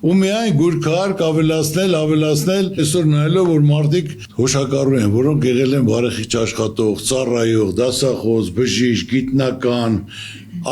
ու միայն գույքարկ ավելացնել, այսօր նայելով որ մարդիկ հոշակառու են, որոնք եղել են բարեխիղճ աշխատող, ծառայող, դասախոս, բժիշկ, գիտնական,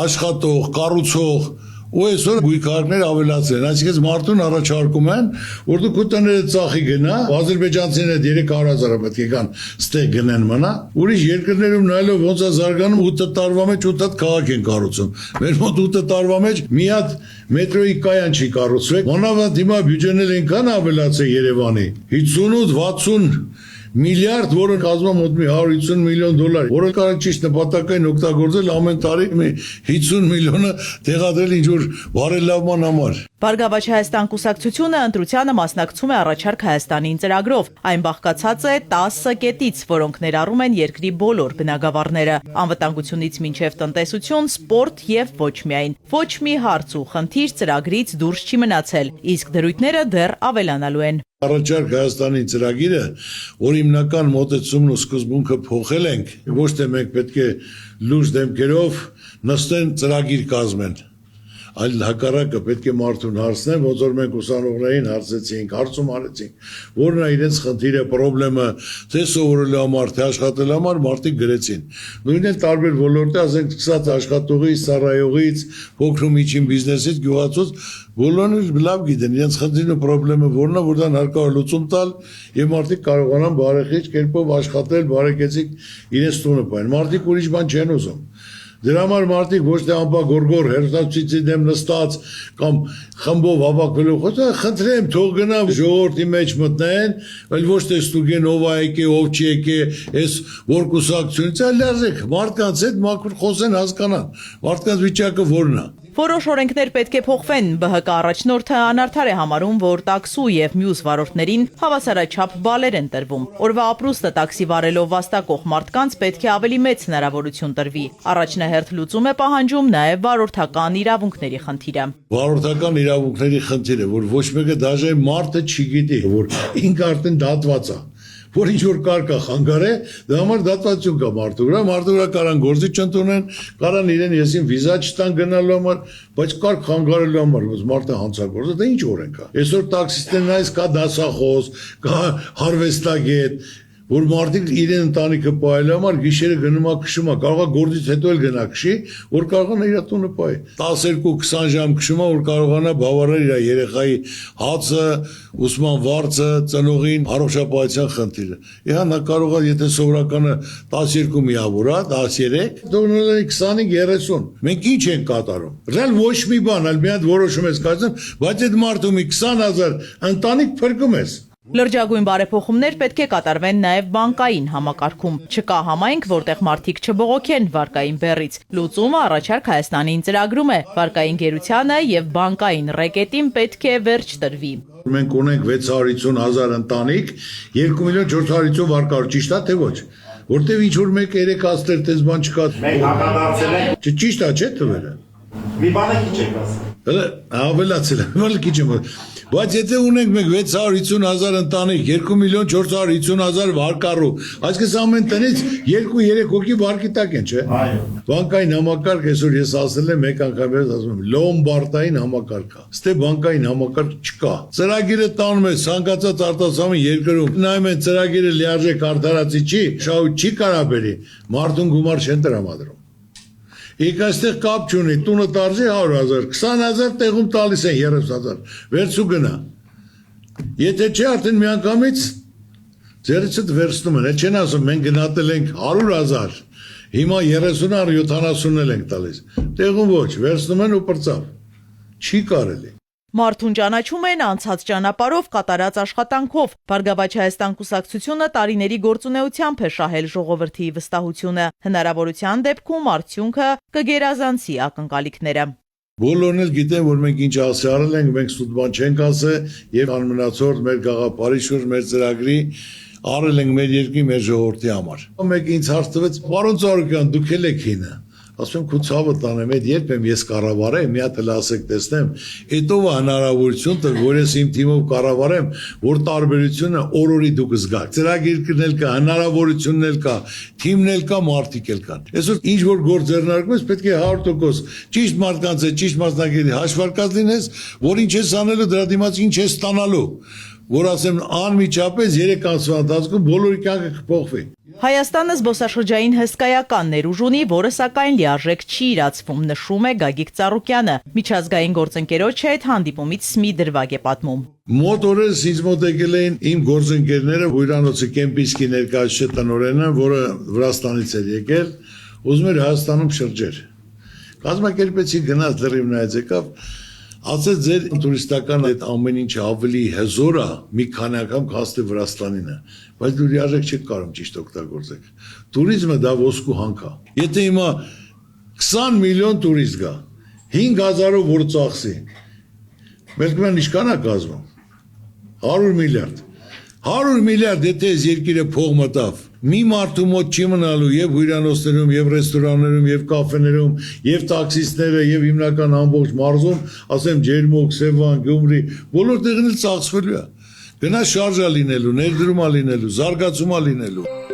աշխատող, կառուցող ու այսօր գույքարկներ ավելացրել, այսինքն մարդուն առաջարկում են, որ դու քո տները ծախի գնա, ադրբեջանցիները 300,000 պետք է կան, ստեղ գնեն մնա, ուրիշ երկրներում նայելով ոնց է զարգանում 8 տարվա մեջ 8 քաղաք են կառուցում։ Մեր մոտ 8 տարվա մեջ մի հատ մետրոյի կայան չի կառուցվել։ Մանավանդ հիմա բյուջեն էլ այնքան ավելացել Երևանի 58-60 միլիարդ, որը կազմում մոտ մի 150 միլիոն դոլար, որը կարող ճիշտ նպատակային օգտագործել ամեն տարի մի 50 միլիոնը տեղադրել ինչ-որ բարելավման համար։ Բարգավաճ Հայաստան կուսակցությունը ընտրությանը մասնակցում է առաջարկ Հայաստանին ծրագրով։ Այն բաղկացած է 10 կետից, որոնք ներառում են երկրի բոլոր բնագավառները, անվտանգությունից մինչև տնտեսություն, սպորտ եւ ոչ միայն։ Ոչ մի հարց ու խնդիր ծրագրից դուրս չի մնացել, իսկ դրույթները դեռ ավելանալու են։ Առաջարկ Հայաստանի ծրագիրը, որ հիմնական մոտեցումն ու սկզբունքը փոխել ենք, ոչ թե մենք պետք է լուրջ դեմքերով նստեն ծրագիր կազմեն, այլ հակառակը պետք է մարդուն հարցնեն, ոնց որ մենք ուսանողներին հարցեցինք, հարցում արեցինք, որն է իրենց խնդիրը, խնդրեմը, թե սովորելու համար, թե աշխատելու համար մարդիկ գրեցին։ Նույնն էլ տարբեր ոլորտի, ասենք սկսած աշխատողից, ծառայողից, փոքր ու միջին բիզնեսից, գյուղացուց, բոլորն լավ գիտեն իրենց խնդիրն ու խնդրեմը որն է, որտեղ հարկավոր լուծում տալ եւ մարդիկ կարողանան բարեխիղճ կերպով աշխատել, բարեկեցիկ իրենց տունը պահեն։ Մարդիկ ուրիշ բան չեն ուզում։ Դրա համար մարդիկ ոչ թե անպագորգոր հերթացուցիցի դեմ նստած կամ խմբով հավաքվելով խոսա, խնդրեմ թող գնա ժողովրդի մեջ մտնեն, այլ ոչ թե ստուգեն ով է եկե, ով չի եկե, այս որ կուսակցությունից, այլ լազեք մարդկանց հետ մաքուր խոսեն, հասկանան, մարդկանց վիճակը որն է։ Որոշ օրենքներ պետք է փոխվեն, ԲՀԿ առաջնորդը անարդար է համարում, որ տաքսու եւ մյուս վարորդներին հավասարաչափ բալեր են տրվում։ Օրվա ապրուստը տաքսի վարելով վաստակող մարդկանց պետք է ավելի մեծ հնարավորություն տրվի։ Առաջնահերթ լուծում է պահանջում նաեւ վարորդական իրավունքների խնդիրը։ Վարորդական իրավունքների խնդիրը, որ ոչ մեկը դաժե մարդը չի գիտի, որ ինքը արդեն դատված է։ Որ ինչ-որ կարկա խանգարե, դա համար դատվածություն կա մարդու վրա կարան գործի չընդունեն, կարան իրեն եսին վիզա չտան գնալու համար, բայց կարգ խանգարելու համար, որ մարդը հանցագործը, դա ինչ օրենք է։ Այսօր տաքսիստներն այս կա դասախոս, կա հարվեստագետ, որ մարդիկ իրեն ընտանիքը պահելու համար գիշերը գնում է քշում է, կարող է գործից հետո էլ գնա քշի, որ կարողանա իր տունը պահի։ 12-20 ժամ քշում է, որ կարողանա բավարարել իր երեխայի հացը, ուսման վարձը, ծնողին, առողջապահության խնդիրը։ Իհա նա կարող է, եթե սովորականը 12 միավոր է, 13, դառնալի 25-30։ Մենք ինչ ենք կատարում։ Ռեալ ոչ մի բան, այլ մի հատ որոշում ես կայացնում, բայց այդ մարդու մի 20,000 ընտանիք փրկում ես։ Լրջագույն բարեփոխումներ պետք է կատարվեն նաև բանկային համակարգում։ Չկա համայնք, որտեղ մարդիկ չբողոքեն վարկային բեռից։ Լուծումը առաջարկ Հայաստանին ծրագրում է։ Վարկային գերությանը եւ բանկային ռեկետին պետք է վերջ տրվի։ Մենք ունենք 650,000 ընտանիք, 2,450,000 վարկավոր, ճիշտ է թե ոչ։ Որտեւ ինչ որ մեկ 3 աստեր տես բան չկա։ Մենք հակադարձել ենք։ Ճիշտ է, չէ՞ թվերը։ Մի բանը քիչ եք ասել։ Հələ ավելացել է, բանը քիչ եմ։ Բայց եթե ունենք մենք 650,000 ընտանիք, 2,450,000 վարկառու, այսինքն ամեն տնից 2-3 հոգի վարկի տակ են, չէ՞։ Այո։ Բանկային համակարգ այսօր ես ասել եմ մեկ անգամ ես ասում եմ, լոմբարդային համակարգ է։ Ստե բանկային համակարգ չկա։ Ծրագիրը տանում է ցանկացած արտասահման երկրում։ Նայում են ծրագիրը լիարժեք արդարացի չի, շահույթ չի կարաբերի, մարդուն գումար չեն տրամադրում։ Եկ այստեղ կապ չունի, տունը տարժի 100,000, 20,000 տեղում տալիս են 30,000, վերցու գնա։ Եթե չէ արդեն միանգամից ձերիցդ վերցնում են, չեն ասում մենք գնահատել ենք 100,000, հիմա 30-ը 70-ն էլ ենք տալիս, տեղում ոչ, վերցնում են ու պրծավ, չի կարելի։ Մարդուն ճանաչում են անցած ճանապարհով կատարած աշխատանքով։ Բարգավաճ Հայաստան կուսակցությունը տարիների գործունեությամբ է շահել ժողովրդի վստահությունը։ Հնարավորության դեպքում արդյունքը կգերազանցի ակնկալիքները։ Բոլորն էլ գիտեն, որ մենք ինչ ասել ենք, մենք սուտ բան չենք ասել եւ անմնացորդ մեր գաղափարի շուրջ մեր ծրագրի արել ենք մեր երկրի մեր ժողովրդի համար։ Մեկ ինձ հարց տվեց, պարոն Ծառուկյան, դուք եք հինը։ ասում եմ քո ցավը տանեմ, այդ երբ եմ ես կառավարեմ, մի հատ էլ ասեք տեսնեմ, հետո հնարավորություն տա, որ ես իմ թիմով կառավարեմ, որ տարբերությունը օրորի դուք զգաք։ Ծրագիրն էլ կա, հնարավորությունն էլ կա, թիմն էլ կա, մարդիկ էլ կան։ Այսօր ինչ որ գործ ձեռնարկում ես, պետք է 100% ճիշտ մարդկանց հետ, ճիշտ մասնակիցների հաշվարկած լինես, որ ինչ ես անելու, դրա դիմաց ինչ ես ստանալու, որ ասեմ անմիջապես 3 ամսվա ընթացքում բոլորի կյանքը կփոխվի։ Հայաստանը զբոսաշրջային հսկայական ներուժ ունի, որը սակայն լիարժեք չի իրացվում, նշում է Գագիկ Ծառուկյանը։ Միջազգային գործընկերոջ հետ հանդիպումից մի դրվագ է պատմում։ Մոտ օրերս ինձ մոտ եկել էին իմ գործընկերները, հյուրանոցի Կեմպինսկի ներկայացուցիչ տնօրենը, որը Վրաստանից էր եկել, ուզում էր Հայաստանում շրջել։ Կազմակերպեցի գնաց լրիվ նայեց եկավ, ասեց ձեր տուրիստական այդ ամեն ինչը ավելի հզոր է, մի քանի անգամ քաստի Վրաստանինը, բայց դու լիարժեք չեք կարող ճիշտ օգտագործեք։ Տուրիզմը դա ոսկու հանք է։ Եթե հիմա 20 միլիոն տուրիստ գա, 5000-ով որ ծախսի, մելքման ինչքան է կազմում։ 100 միլիարդ։ 100 միլիարդ եթե այս երկիրը փող մտավ, մի մարդու մոտ չի մնալու եւ հյուրանոցներում, եւ ռեստորաններում, եւ կաֆեներում, եւ տաքսիստները, եւ հիմնական ամբողջ մարզում, ասեմ Ջերմոք, Սևան, Գյումրի, բոլոր տեղն էլ ծախսվելու է։ Գնա շարժա լինելու, ներդրումա լինելու, զարգացումա լինելու։